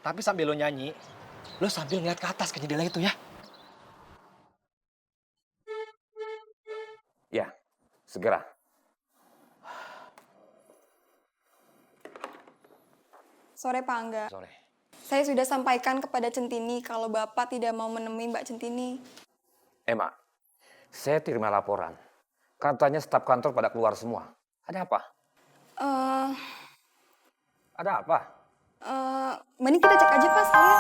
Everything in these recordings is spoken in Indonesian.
Tapi sambil lo nyanyi, lo sambil ngeliat ke atas ke jendela itu ya. Ya, segera. Sore Pak Angga. Sore. Saya sudah sampaikan kepada Centini kalau Bapak tidak mau menemui Mbak Centini. Emma, saya terima laporan. Katanya staf kantor pada keluar semua. Ada apa? Eh, Ada apa? mending kita cek aja Pak sekalian.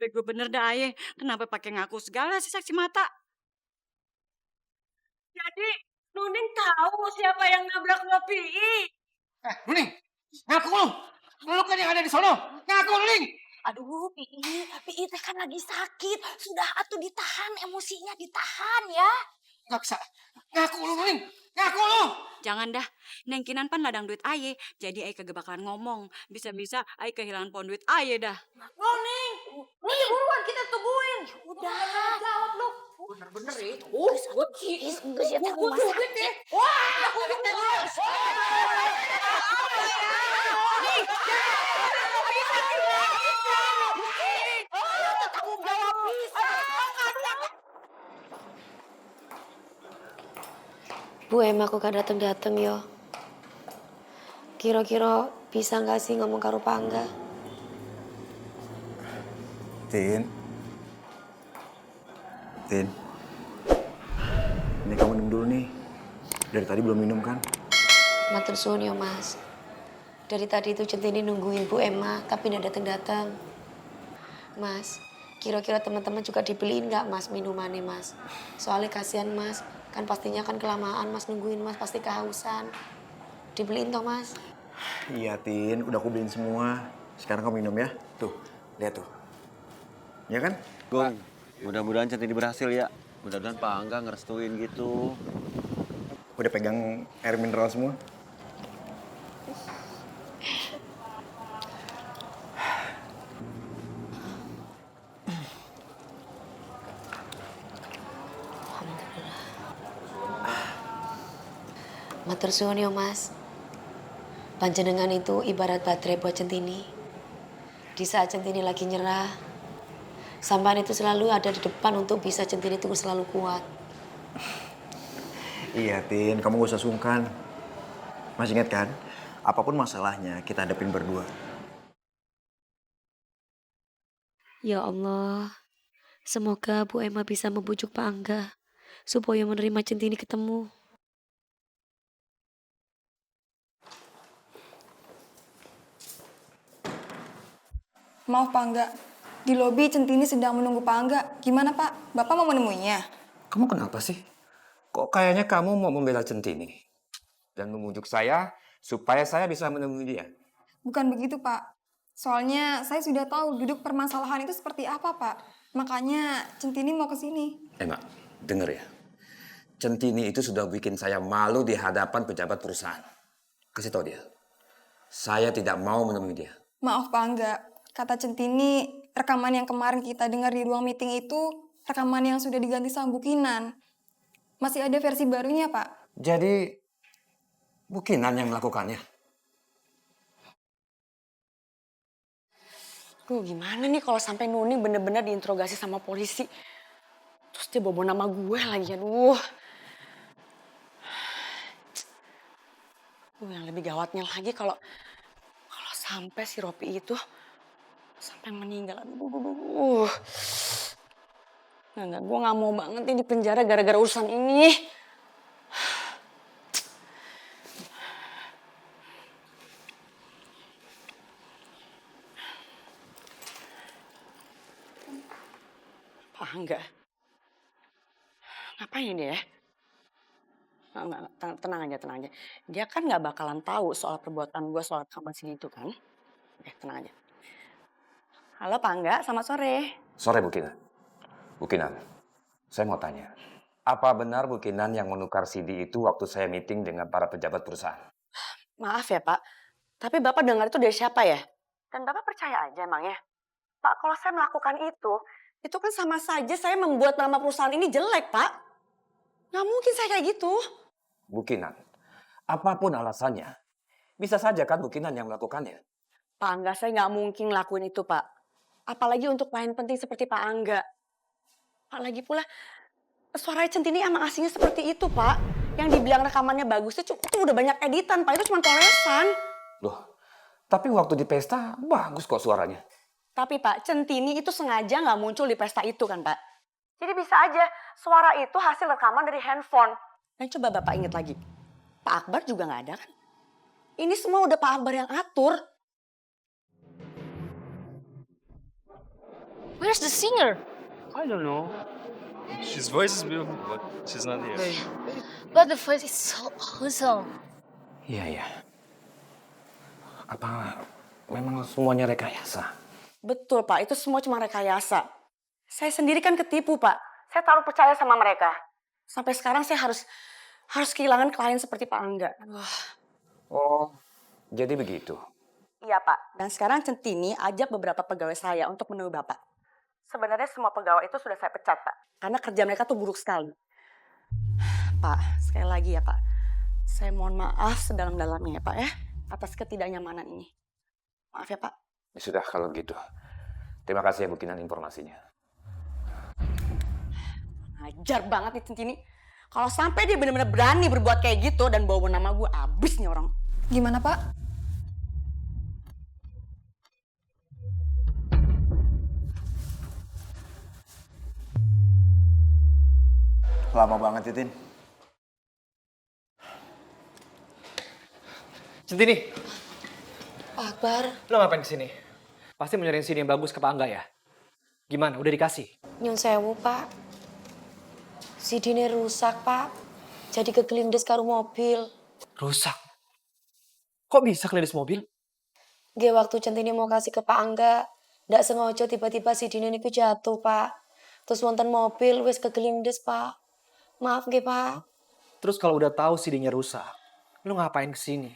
Bego bener dah Aye, kenapa pakai ngaku segala sih saksi mata? Jadi Nuning tahu siapa yang nabrak Lopi? Nuning, ngaku lo. Lo kan yang ada di sono. Ngaku Nuning. Aduh, Pi teh kan lagi sakit. Sudah atuh ditahan, emosinya ditahan ya. Gak bisa. Ngaku lo Nuning. Ngaku lo. Jangan dah, Neng Kinan pan ladang duit Aye, jadi Aye kagak bakalan ngomong. Bisa-bisa Aye kehilangan pohon duit Aye dah. Ning, buruan kita tungguin. Udah, jawab lu. Bener-bener ya. Geus eta kumaha? Tanggung jawab pisan. Bu Emma kok gak dateng-dateng yo. Kira-kira bisa gak sih ngomong karo Pangga? Tin. Ini kamu minum dulu nih. Dari tadi belum minum kan? Matur suwun yo Mas. Dari tadi itu Centini nungguin Bu Emma tapi gak dateng-dateng. Mas, kira-kira teman-teman juga dibeliin gak Mas minumannya Mas? Soalnya kasihan Mas, kan pastinya kan kelamaan Mas nungguin Mas pasti kehausan. Dibeliin toh Mas? Iya Tin, udah aku beliin semua. Sekarang kamu minum ya. Tuh, lihat tuh. Ya kan? Gung, mudah-mudahan Centini berhasil ya. Mudah-mudahan Pak Angga ngerestuin gitu. Udah pegang air mineral semua. Matur suwun yo Mas. Panjenengan itu ibarat baterai buat Centini. Di saat Centini lagi nyerah, sampean itu selalu ada di depan untuk bisa Centini itu selalu kuat. Iya Tin, kamu gak usah sungkan. Masih ingat kan? Apapun masalahnya kita hadapin berdua. Ya Allah, semoga Bu Emma bisa membujuk Pak Angga supaya menerima Centini ketemu. Maaf Pak Angga. Di lobi Centini sedang menunggu Pak Angga. Gimana Pak? Bapak mau menemuinya? Kamu kenapa sih? Kok kayaknya kamu mau membela Centini? Dan memujuk saya supaya saya bisa menemui dia. Bukan begitu Pak. Soalnya saya sudah tahu duduk permasalahan itu seperti apa Pak. Makanya Centini mau ke sini. Emma, denger ya. Centini itu sudah bikin saya malu di hadapan pejabat perusahaan. Kasih tahu dia. Saya tidak mau menemui dia. Maaf Pak Angga. Kata Centini, rekaman yang kemarin kita dengar di ruang meeting itu rekaman yang sudah diganti sama Bu Kinan. Masih ada versi barunya Pak. Jadi, Bu Kinan yang melakukannya. Duh gimana nih kalau sampai Nuning bener-bener diinterogasi sama polisi. Terus dia bawa nama gue lagi, aduh. Yang lebih gawatnya lagi kalau sampai si Ropi itu sampai meninggal. Aduh. Enggak, gue gak mau banget nih di penjara gara-gara urusan ini. Pak Angga. Ngapain dia? Enggak, tenang aja. Dia kan gak bakalan tahu soal perbuatan gue soal rekaman sini itu kan. Tenang aja. Halo Pak Angga, selamat sore. Sore Bu Kinan. Bu Kinan, saya mau tanya. Apa benar Bu Kinan yang menukar CD itu waktu saya meeting dengan para pejabat perusahaan? Maaf ya Pak, tapi Bapak dengar itu dari siapa ya? Dan Bapak percaya aja emangnya? Pak, kalau saya melakukan itu kan sama saja saya membuat nama perusahaan ini jelek Pak. Nggak mungkin saya kayak gitu. Bu Kinan, apapun alasannya, Bisa saja kan Bu Kinan yang melakukannya. Pak Angga, saya nggak mungkin ngelakuin itu, Pak. Apalagi untuk klien penting seperti Pak Angga. Pak, lagi pula suara Centini emang aslinya seperti itu, Pak. Yang dibilang rekamannya bagus itu udah banyak editan, Pak. Itu cuma toresan. Loh, tapi waktu di pesta bagus kok suaranya. Tapi Pak, Centini itu sengaja nggak muncul di pesta itu kan, Pak. Jadi bisa aja suara itu hasil rekaman dari handphone. Dan coba Bapak ingat lagi, Pak Akbar juga nggak ada kan? Ini semua udah Pak Akbar yang atur. Where's the singer? I don't know. His voice is beautiful, but she's not here. But the voice is so awesome. Iya. Apa memang semuanya rekayasa? Betul Pak, itu semua cuma rekayasa. Saya sendiri kan ketipu Pak. Saya taruh percaya sama mereka. Sampai sekarang saya harus kehilangan klien seperti Pak Angga. Oh, jadi begitu. Iya Pak, dan sekarang Centini ajak beberapa pegawai saya untuk menemui Bapak. Sebenarnya semua pegawai itu sudah saya pecat Pak. Karena kerja mereka tuh buruk sekali. Pak, sekali lagi ya Pak. Saya mohon maaf sedalam-dalamnya ya Pak ya. Atas ketidaknyamanan ini. Maaf ya Pak. Ya sudah kalau gitu. Terima kasih ya Bu Kinan informasinya. Ajar banget nih Centini. Kalau sampai dia benar-benar berani berbuat kayak gitu dan bawa nama gue, abis nih orang. Gimana, Pak? Lama banget, Titin. Centini, Pak Akbar, lo ngapain kesini? Pasti mau nyariin CD yang bagus ke Pak Angga ya? Gimana, udah dikasih? nyun sewu Pak. CD-nya rusak Pak. Jadi kegelindes karo mobil. Rusak? Kok bisa kelihatan mobil? Nggih waktu Centini mau kasih ke Pak Angga, ndak sengaja tiba-tiba CD-nya niku jatuh Pak. Terus wonten mobil wis kegelindes Pak. Maaf nggih Pak. Terus kalau udah tahu CD-nya rusak, lo ngapain kesini?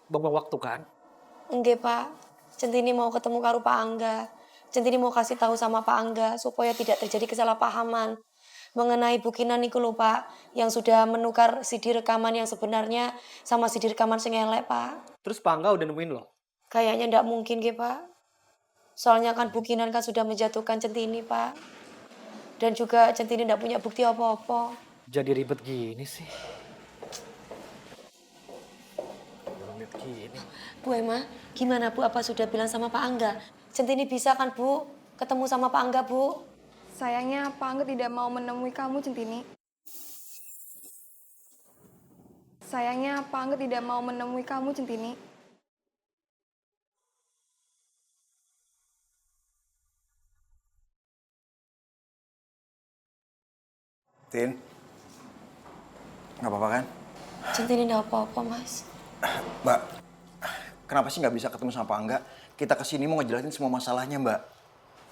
Buang waktu kan? Nggih Pak. Centini mau ketemu karo Pak Angga. Centini mau kasih tahu sama Pak Angga supaya tidak terjadi kesalahpahaman mengenai Bu Kinan niku lho Pak, yang sudah menukar CD rekaman yang sebenarnya sama CD rekaman sing elek Pak. Terus Pak Angga udah nemuin lo? Kayaknya ndak mungkin nggih Pak. Soalnya kan Bu Kinan kan sudah menjatuhkan Centini Pak. Dan juga Centini ndak punya bukti apa-apa. Jadi ribet gini sih. Rumit gini. Bu Emma, gimana Bu? Apa sudah bilang sama Pak Angga? Centini bisa kan Bu ketemu sama Pak Angga Bu? Sayangnya Pak Angga tidak mau menemui kamu, Centini. Sayangnya Pak Angga tidak mau menemui kamu, Centini. Tin, nggak apa-apa kan? Centini ndak apa-apa Mas. Mbak, kenapa sih nggak bisa ketemu sama Pak Angga? Kita kesini mau ngejelasin semua masalahnya, Mbak.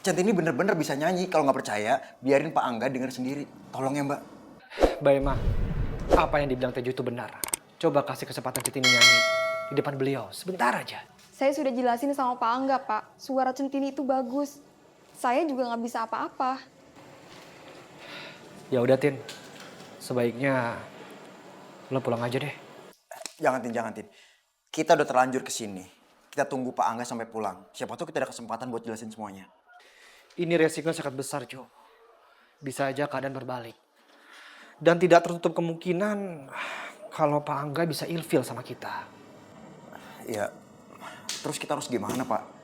Centini bener-bener bisa nyanyi. Kalau nggak percaya, biarin Pak Angga denger sendiri. Tolong ya, Mbak. Mbak Emma, apa yang dibilang Tejo itu benar. Coba kasih kesempatan Centini nyanyi di depan beliau, sebentar aja. Saya sudah jelasin sama Pak Angga, Pak. Suara Centini itu bagus. Saya juga nggak bisa apa-apa. Ya udah Tin, sebaiknya lo pulang aja deh. Jangan, Tin. Kita udah terlanjur kesini. Kita tunggu Pak Angga sampai pulang. Siapa tahu kita ada kesempatan buat jelasin semuanya. Ini resiko sangat besar, Jo. Bisa aja keadaan berbalik. Dan tidak tertutup kemungkinan kalau Pak Angga bisa ilfil sama kita. Ya, terus kita harus gimana, Pak?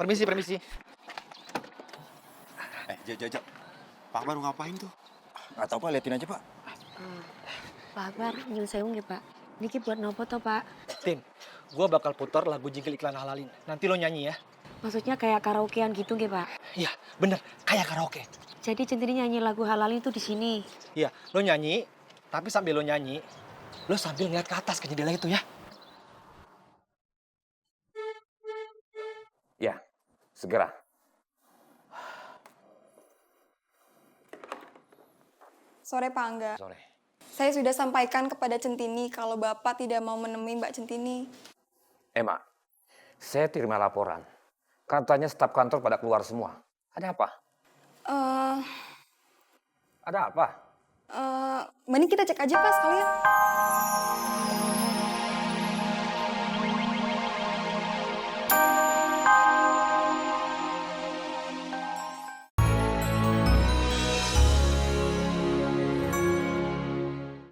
Permisi. Jo. Pak baru ngapain tuh? Nggak tahu, Pak. Liatin aja, Pak. Pak Akbar, nyun sewu nggih Pak. Niki buat nopo to Pak? Tin, gue bakal putar lagu jingle iklan halalin. Nanti lo nyanyi ya. Maksudnya kayak karaokean gitu nggih Pak? Iya, bener. Kayak karaoke. Jadi Centini nyanyi lagu halalin itu di sini. Iya, lo nyanyi. Tapi sambil lo nyanyi, lo sambil ngeliat ke atas ke jendela itu ya. Ya, segera. Sore, Pak Angga. Sore. Saya sudah sampaikan kepada Centini kalau Bapak tidak mau menemui Mbak Centini. Emma, Saya terima laporan. Katanya staf kantor pada keluar semua. Ada apa? Eh, Ada apa? mending kita cek aja Pak sekalian.